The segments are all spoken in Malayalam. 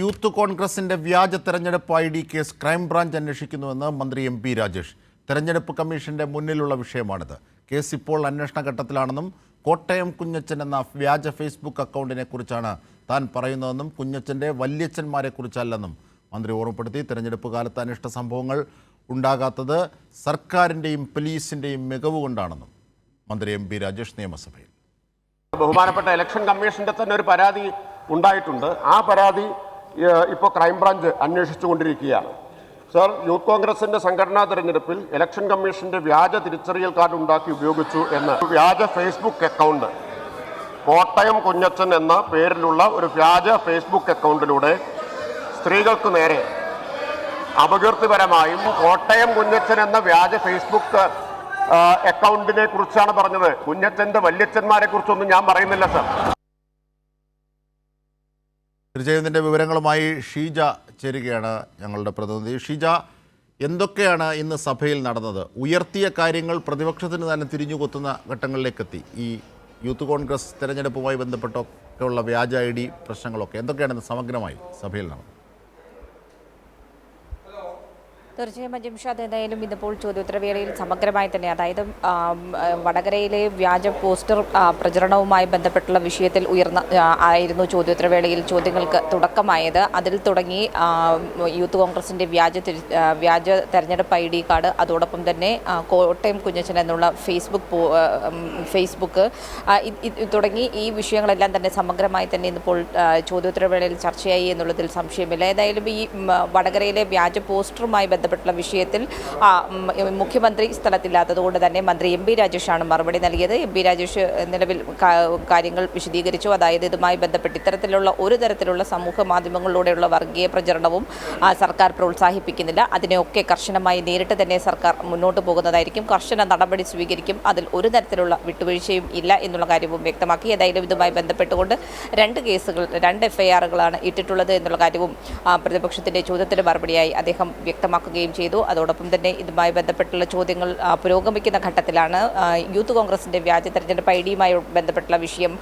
യൂത്ത് കോൺഗ്രസിന്റെ വ്യാജ തെരഞ്ഞെടുപ്പ് ID കേസ് ക്രൈംബ്രാഞ്ച് അന്വേഷിക്കുന്നുവെന്ന് മന്ത്രി MP രാജേഷ്. തെരഞ്ഞെടുപ്പ് കമ്മീഷന്റെ മുന്നിലുള്ള വിഷയമാണിത്. കേസ് ഇപ്പോൾ അന്വേഷണ ഘട്ടത്തിലാണെന്നും കോട്ടയം കുഞ്ഞച്ചൻ എന്ന വ്യാജ ഫേസ്ബുക്ക് അക്കൗണ്ടിനെ കുറിച്ചാണ് താൻ പറയുന്നതെന്നും കുഞ്ഞച്ചന്റെ വല്യച്ഛന്മാരെക്കുറിച്ചല്ലെന്നും മന്ത്രി ഓർമ്മപ്പെടുത്തി. തെരഞ്ഞെടുപ്പ് കാലത്ത് അനിഷ്ട സംഭവങ്ങൾ ഉണ്ടാകാത്തത് സർക്കാരിൻ്റെയും പോലീസിൻ്റെയും മികവ് കൊണ്ടാണെന്നും മന്ത്രി MP രാജേഷ് നിയമസഭയിൽ. ബഹുമാനപ്പെട്ട ഇലക്ഷൻ കമ്മീഷന്റെ തന്നെ ഒരു പരാതി ഉണ്ടായിട്ടുണ്ട്. ആ പരാതി ഇപ്പോൾ ക്രൈംബ്രാഞ്ച് അന്വേഷിച്ചുകൊണ്ടിരിക്കുകയാണ്. സർ, യൂത്ത് കോൺഗ്രസിന്റെ സംഘടനാ തെരഞ്ഞെടുപ്പിൽ ഇലക്ഷൻ കമ്മീഷന്റെ വ്യാജ തിരിച്ചറിയൽ കാർഡ് ഉണ്ടാക്കി ഉപയോഗിച്ചു എന്ന് വ്യാജ ഫേസ്ബുക്ക് അക്കൗണ്ട്, കോട്ടയം കുഞ്ഞച്ചൻ എന്ന പേരിലുള്ള ഒരു വ്യാജ ഫേസ്ബുക്ക് അക്കൗണ്ടിലൂടെ സ്ത്രീകൾക്ക് നേരെ അപകീർത്തിപരമായും കോട്ടയം കുഞ്ഞച്ചൻ എന്ന വ്യാജ ഫേസ്ബുക്ക് അക്കൗണ്ടിനെ കുറിച്ചാണ് പറഞ്ഞത്. കുഞ്ഞച്ചന്റെ വല്യച്ഛന്മാരെ കുറിച്ചൊന്നും ഞാൻ പറയുന്നില്ല സർ. തീർച്ചയായും വിവരങ്ങളുമായി ഷീജ ചേരുകയാണ് ഞങ്ങളുടെ പ്രതിനിധി. ഷീജ, എന്തൊക്കെയാണ് ഇന്ന് സഭയിൽ നടന്നത്? ഉയർത്തിയ കാര്യങ്ങൾ പ്രതിപക്ഷത്തിന് തന്നെ തിരിഞ്ഞുകൊത്തുന്ന ഘട്ടങ്ങളിലേക്കെത്തി. ഈ യൂത്ത് കോൺഗ്രസ് തെരഞ്ഞെടുപ്പുമായി ബന്ധപ്പെട്ടൊക്കെയുള്ള വ്യാജ ID പ്രശ്നങ്ങളൊക്കെ എന്തൊക്കെയാണ് ഇന്ന് സമഗ്രമായി സഭയിൽ നടന്നത്? തീർച്ചയായും ജിംഷാദ്, എന്തായാലും ഇന്നിപ്പോൾ ചോദ്യോത്തരവേളയിൽ സമഗ്രമായി തന്നെ, അതായത് വടകരയിലെ വ്യാജ പോസ്റ്റർ പ്രചരണവുമായി ബന്ധപ്പെട്ടുള്ള വിഷയത്തിൽ ആയിരുന്നു ചോദ്യോത്തരവേളയിൽ ചോദ്യങ്ങൾക്ക് തുടക്കമായത്. അതിൽ തുടങ്ങി യൂത്ത് കോൺഗ്രസിൻ്റെ വ്യാജ തെരഞ്ഞെടുപ്പ് ID കാർഡ്, അതോടൊപ്പം തന്നെ കോട്ടയം കുഞ്ഞച്ചൻ എന്നുള്ള ഫേസ്ബുക്ക് തുടങ്ങി ഈ വിഷയങ്ങളെല്ലാം തന്നെ സമഗ്രമായി തന്നെ ഇന്നിപ്പോൾ ചോദ്യോത്തരവേളയിൽ ചർച്ചയായി എന്നുള്ളതിൽ സംശയമില്ല. ഏതായാലും ഈ വടകരയിലെ വ്യാജ പോസ്റ്ററുമായി ബന്ധപ്പെട്ടുള്ള വിഷയത്തിൽ മുഖ്യമന്ത്രി സ്ഥലത്തില്ലാത്തതുകൊണ്ട് തന്നെ മന്ത്രി MP രാജേഷാണ് മറുപടി നൽകിയത്. MP രാജേഷ് നിലവിൽ കാര്യങ്ങൾ വിശദീകരിച്ചു. അതായത് ഇതുമായി ബന്ധപ്പെട്ട് ഇത്തരത്തിലുള്ള ഒരു തരത്തിലുള്ള സമൂഹ മാധ്യമങ്ങളിലൂടെയുള്ള വർഗീയ പ്രചരണവും സർക്കാർ പ്രോത്സാഹിപ്പിക്കുന്നില്ല. അതിനെയൊക്കെ കർശനമായി നേരിട്ട് തന്നെ സർക്കാർ മുന്നോട്ട് പോകുന്നതായിരിക്കും, കർശന നടപടി സ്വീകരിക്കും, അതിൽ ഒരു തരത്തിലുള്ള വിട്ടുവീഴ്ചയും ഇല്ല എന്നുള്ള കാര്യവും വ്യക്തമാക്കി. ഏതായാലും ഇതുമായി ബന്ധപ്പെട്ടുകൊണ്ട് 2 FIR-കളാണ് ഇട്ടിട്ടുള്ളത് എന്നുള്ള കാര്യവും പ്രതിപക്ഷത്തിൻ്റെ ചോദ്യത്തിന് മറുപടിയായി അദ്ദേഹം വ്യക്തമാക്കുകയും ചെയ്തു. അതോടൊപ്പം തന്നെ ഇതുമായി ബന്ധപ്പെട്ടുള്ള ചോദ്യങ്ങൾ പുരോഗമിക്കുന്ന ഘട്ടത്തിലാണ്. യൂത്ത് കോൺഗ്രസിൻ്റെ വ്യാജ തെരഞ്ഞെടുപ്പ് ID-യുമായി ബന്ധപ്പെട്ടുള്ള വിഷയം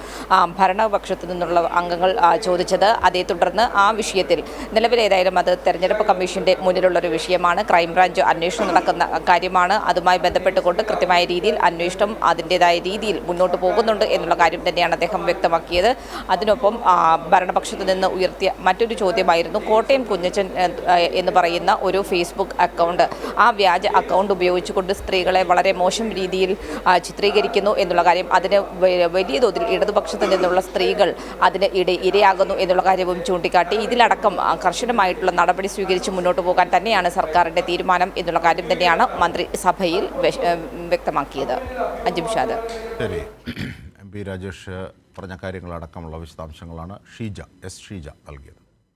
ഭരണപക്ഷത്തു നിന്നുള്ള അംഗങ്ങൾ ചോദിച്ചത്. അതേ തുടർന്ന് ആ വിഷയത്തിൽ നിലവിലേതായാലും അത് തെരഞ്ഞെടുപ്പ് കമ്മീഷൻ്റെ മുന്നിലുള്ളൊരു വിഷയമാണ്. ക്രൈംബ്രാഞ്ച് അന്വേഷണം നടക്കുന്ന കാര്യമാണ്. അതുമായി ബന്ധപ്പെട്ടുകൊണ്ട് കൃത്യമായ രീതിയിൽ അന്വേഷണം അതിൻ്റെതായ രീതിയിൽ മുന്നോട്ട് പോകുന്നുണ്ട് എന്നുള്ള കാര്യം തന്നെയാണ് അദ്ദേഹം വ്യക്തമാക്കിയത്. അതിനൊപ്പം ഭരണപക്ഷത്തു നിന്ന് ഉയർത്തിയ മറ്റൊരു ചോദ്യമായിരുന്നു കോട്ടയം കുഞ്ഞച്ചൻ എന്ന് പറയുന്ന ഒരു ഫേസ്ബുക്ക് അക്കൗണ്ട്. ആ വ്യാജ അക്കൗണ്ട് ഉപയോഗിച്ചുകൊണ്ട് സ്ത്രീകളെ വളരെ മോശം രീതിയിൽ ചിത്രീകരിക്കുന്നു എന്നുള്ള കാര്യം. അതിന് വലിയ തോതിൽ ഇടതുപക്ഷത്തു നിന്നുള്ള സ്ത്രീകൾ അതിന് ഇരയാകുന്നു എന്നുള്ള കാര്യവും ചൂണ്ടിക്കാട്ടി. ഇതിലടക്കം കർശനമായിട്ടുള്ള നടപടി സ്വീകരിച്ച് മുന്നോട്ട് പോകാൻ തന്നെയാണ് സർക്കാരിൻ്റെ തീരുമാനം എന്നുള്ള കാര്യം തന്നെയാണ് മന്ത്രി സഭയിൽ വ്യക്തമാക്കിയത്. ജിംഷാദ്, ശരി, MP രാജേഷ് പറഞ്ഞ കാര്യങ്ങളടക്കമുള്ള വിശദാംശങ്ങളാണ് ഷീജ നൽകിയത്.